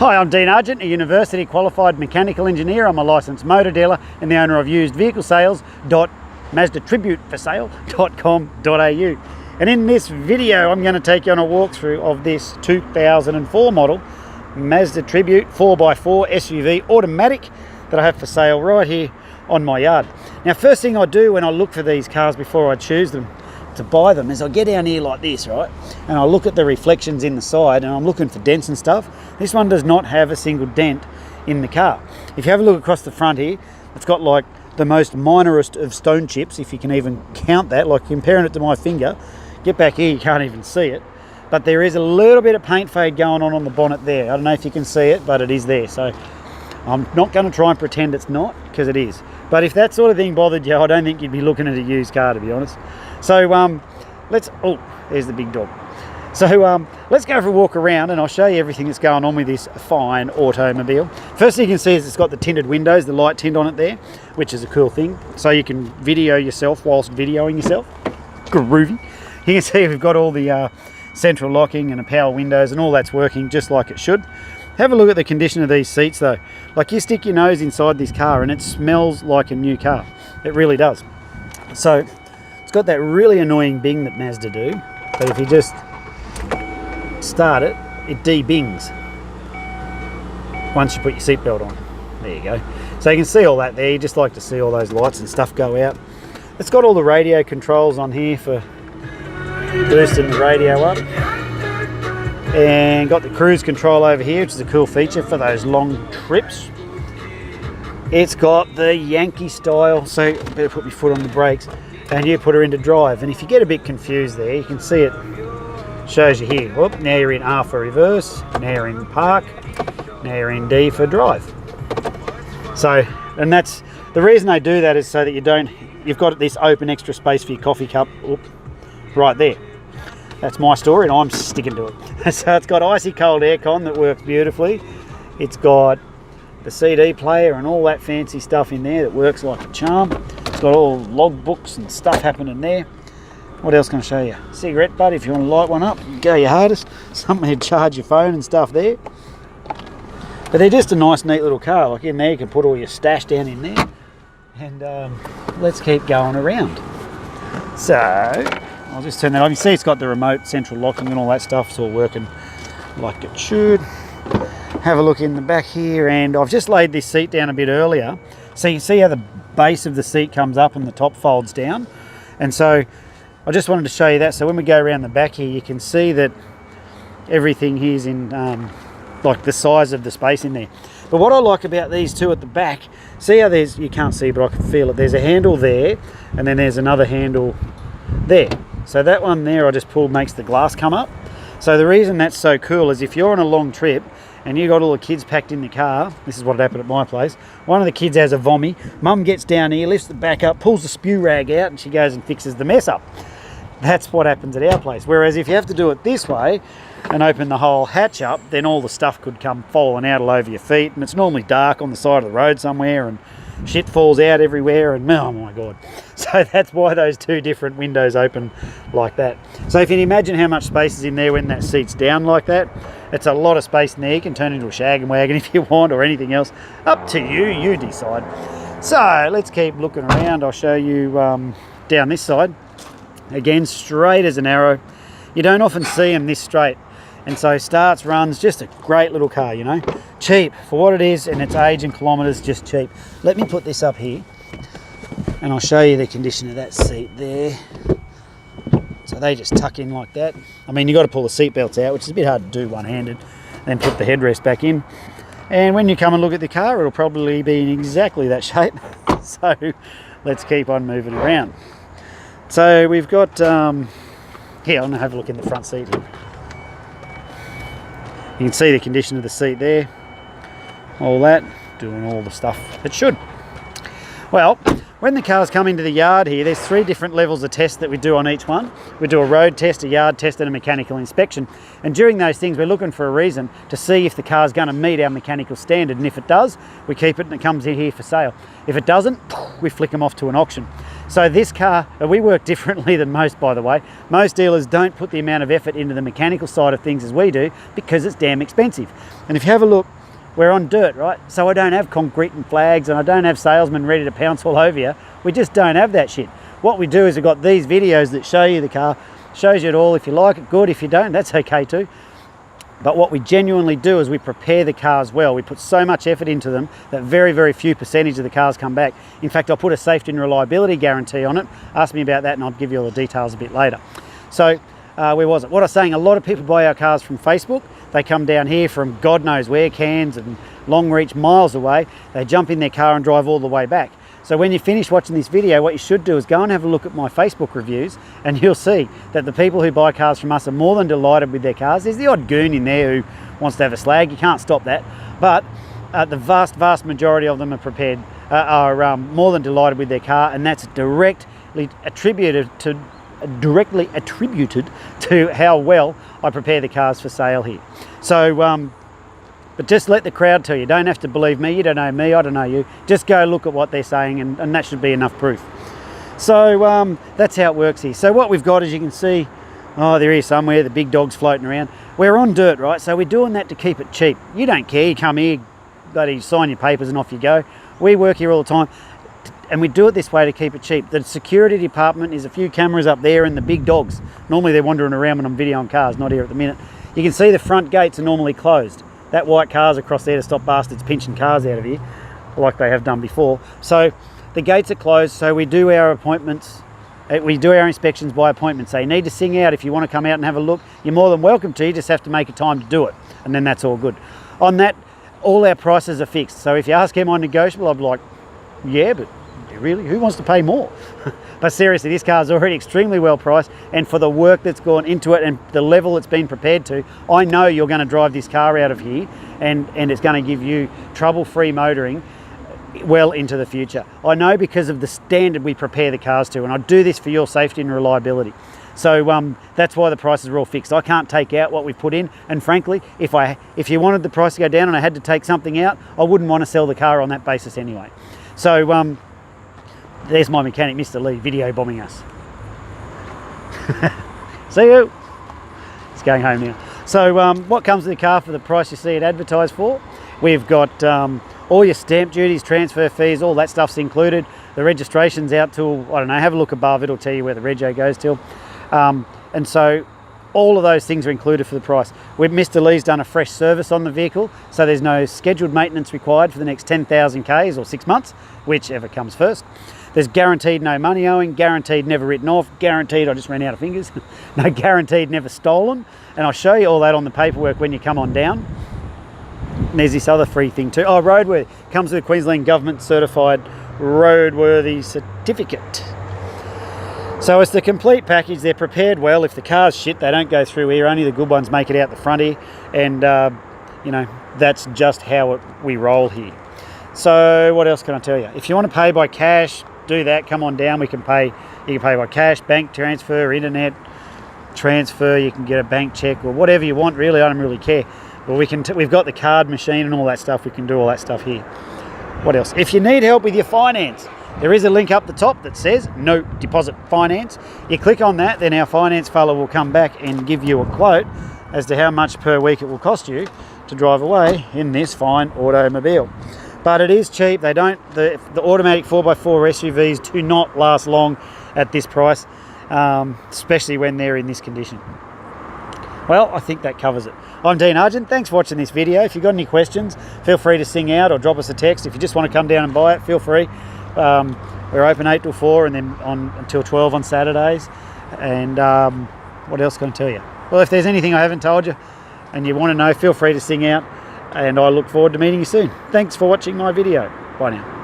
Hi, I'm Dean Argent, a university qualified mechanical engineer. I'm a licensed motor dealer and the owner of usedvehiclesales.mazdattribute4sale.com.au. And in this video, I'm going to take you on a walkthrough of this 2004 model Mazda Tribute 4x4 SUV automatic that I have for sale right here on my yard. Now, first thing I do when I look for these cars before I choose them to buy them is I get down here like this, right, and I look at the reflections in the side and I'm looking for dents and stuff. This one does not have a single dent in the car. If you have a look across the front here, it's got like the most minorest of stone chips, if you can even count that, like comparing it to my finger. Get back here, you can't even see it, but there is a little bit of paint fade going on the bonnet there. I don't know if you can see it, but it is there. So I'm not going to try and pretend it's not, because it is. But if that sort of thing bothered you, I don't think you'd be looking at a used car, to be honest. So oh, there's the big dog. So let's go for a walk around and I'll show you everything that's going on with this fine automobile. First thing you can see is it's got the tinted windows, the light tint on it there, which is a cool thing. So you can video yourself whilst videoing yourself. Groovy. You can see we've got all the central locking and the power windows and all that's working just like it should. Have a look at the condition of these seats though. Like, you stick your nose inside this car and it smells like a new car. It really does. So it's got that really annoying bing that Mazda do, but if you just start it, it de-bings once you put your seatbelt on. There you go. So you can see all that there. You just like to see all those lights and stuff go out. It's got all the radio controls on here for boosting the radio up, and got the cruise control over here, which is a cool feature for those long trips. It's got the Yankee style, so I better put my foot on the brakes, and you put her into drive. And if you get a bit confused there, you can see it shows you here. Whoop, now you're in R for reverse, now you're in park, now you're in D for drive. So, and that's the reason they do that, is so that you've got this open extra space for your coffee cup. Whoop, right there. That's my story and I'm sticking to it. So it's got icy cold aircon that works beautifully. It's got the CD player and all that fancy stuff in there that works like a charm. It's got all log books and stuff happening there. What else can I show you? Cigarette butt if you want to light one up. Go your hardest. Something to charge your phone and stuff there. But they're just a nice neat little car. Like, in there you can put all your stash down in there. And let's keep going around. So I'll just turn that on. You see it's got the remote central locking and all that stuff. It's all working like it should. Have a look in the back here, and I've just laid this seat down a bit earlier. So you can see how the base of the seat comes up and the top folds down. And so I just wanted to show you that. So when we go around the back here, you can see that everything here is in like the size of the space in there. But what I like about these two at the back, see how there's, you can't see but I can feel it, there's a handle there and then there's another handle there. So that one there I just pulled makes the glass come up. So the reason that's so cool is if you're on a long trip and you got all the kids packed in the car, this is what happened at my place, one of the kids has a vommy, mum gets down here, lifts the back up, pulls the spew rag out and she goes and fixes the mess up. That's what happens at our place. Whereas if you have to do it this way and open the whole hatch up, then all the stuff could come falling out all over your feet, and it's normally dark on the side of the road somewhere and shit falls out everywhere, and oh my god. So that's why those two different windows open like that. So if you can imagine how much space is in there when that seat's down like that, it's a lot of space in there. You can turn into a shaggin' wagon if you want, or anything else. Up to you, you decide. So let's keep looking around. I'll show you down this side. Again, straight as an arrow. You don't often see them this straight. And so starts, runs, just a great little car, you know. Cheap for what it is, and its age and kilometres, just cheap. Let me put this up here and I'll show you the condition of that seat there. So they just tuck in like that. I mean, you've got to pull the seat belts out, which is a bit hard to do one-handed, then put the headrest back in. And when you come and look at the car, it'll probably be in exactly that shape. So let's keep on moving around. So we've got, here, I'm going to have a look in the front seat here. You can see the condition of the seat there. All that, doing all the stuff it should. Well, When the cars come into the yard here, there's 3 different levels of tests that we do on each one. We do a road test, a yard test and a mechanical inspection. And during those things, we're looking for a reason to see if the car's going to meet our mechanical standard. And if it does, we keep it and it comes in here for sale. If it doesn't, we flick them off to an auction. So this car, we work differently than most, by the way. Most dealers don't put the amount of effort into the mechanical side of things as we do because it's damn expensive. And if you have a look, we're on dirt, right? So I don't have concrete and flags and I don't have salesmen ready to pounce all over you. We just don't have that shit. What we do is we've got these videos that show you the car, shows you it all. If you like it, good. If you don't, that's okay too. But what we genuinely do is we prepare the cars well. We put so much effort into them that very, very few percentage of the cars come back. In fact, I'll put a safety and reliability guarantee on it. Ask me about that and I'll give you all the details a bit later. So where was it? What I was saying, a lot of people buy our cars from Facebook. They come down here from God knows where, Cairns and long reach, miles away. They jump in their car and drive all the way back. So when you finish watching this video, what you should do is go and have a look at my Facebook reviews and you'll see that the people who buy cars from us are more than delighted with their cars. There's the odd goon in there who wants to have a slag. You can't stop that. But the vast majority of them are more than delighted with their car, and that's directly attributed to how well I prepare the cars for sale here. So, but just let the crowd tell you. Don't have to believe me. You don't know me. I don't know you. Just go look at what they're saying, and that should be enough proof. So that's how it works here. So what we've got, as you can see, there is somewhere the big dog's floating around. We're on dirt, right? So we're doing that to keep it cheap. You don't care. You come here, bloody sign your papers, and off you go. We work here all the time. And we do it this way to keep it cheap. The security department is a few cameras up there and the big dogs. Normally they're wandering around when I'm videoing cars, not here at the minute. You can see the front gates are normally closed. That white car's across there to stop bastards pinching cars out of here, like they have done before. So the gates are closed, so we do our appointments. We do our inspections by appointment. So you need to sing out if you want to come out and have a look. You're more than welcome to. You just have to make a time to do it. And then that's all good. On that, all our prices are fixed. So if you ask, am I negotiable? I'll be like, yeah, but really, who wants to pay more? But seriously, this car is already extremely well priced, and for the work that's gone into it and the level it's been prepared to, I know you're going to drive this car out of here and it's going to give you trouble-free motoring well into the future. I know because of the standard we prepare the cars to, and I do this for your safety and reliability. So that's why the prices are all fixed. I can't take out what we've put in, and frankly, if you wanted the price to go down and I had to take something out, I wouldn't want to sell the car on that basis anyway. So there's my mechanic, Mr. Lee, video bombing us. See you. It's going home now. So what comes with the car for the price you see it advertised for? We've got all your stamp duties, transfer fees, all that stuff's included. The registration's out till, I don't know, have a look above, it'll tell you where the rego goes till. And so all of those things are included for the price. Mr. Lee's done a fresh service on the vehicle, so there's no scheduled maintenance required for the next 10,000 Ks or 6 months, whichever comes first. There's guaranteed no money owing, guaranteed never written off, guaranteed, I just ran out of fingers, no guaranteed never stolen. And I'll show you all that on the paperwork when you come on down. And there's this other free thing too. Oh, Roadworthy. Comes with a Queensland government certified Roadworthy Certificate. So it's the complete package. They're prepared well. If the car's shit, they don't go through here. Only the good ones make it out the front here. And, you know, that's just how we roll here. So what else can I tell you? If you want to pay by cash, do that. Come on down. You can pay by cash, bank transfer, internet transfer. You can get a bank check or whatever you want. Really, I don't really care. But we've got the card machine and all that stuff. We can do all that stuff here. What else? If you need help with your finance, there is a link up the top that says no deposit finance. You click on that, then our finance fella will come back and give you a quote as to how much per week it will cost you to drive away in this fine automobile. But it is cheap. They don't. The automatic 4x4 SUVs do not last long at this price, especially when they're in this condition. Well, I think that covers it. I'm Dean Argent. Thanks for watching this video. If you've got any questions, feel free to sing out or drop us a text. If you just want to come down and buy it, feel free. We're open 8 till 4 and then until 12 on Saturdays. And what else can I tell you? Well, if there's anything I haven't told you and you want to know, feel free to sing out. And I look forward to meeting you soon. Thanks for watching my video. Bye now.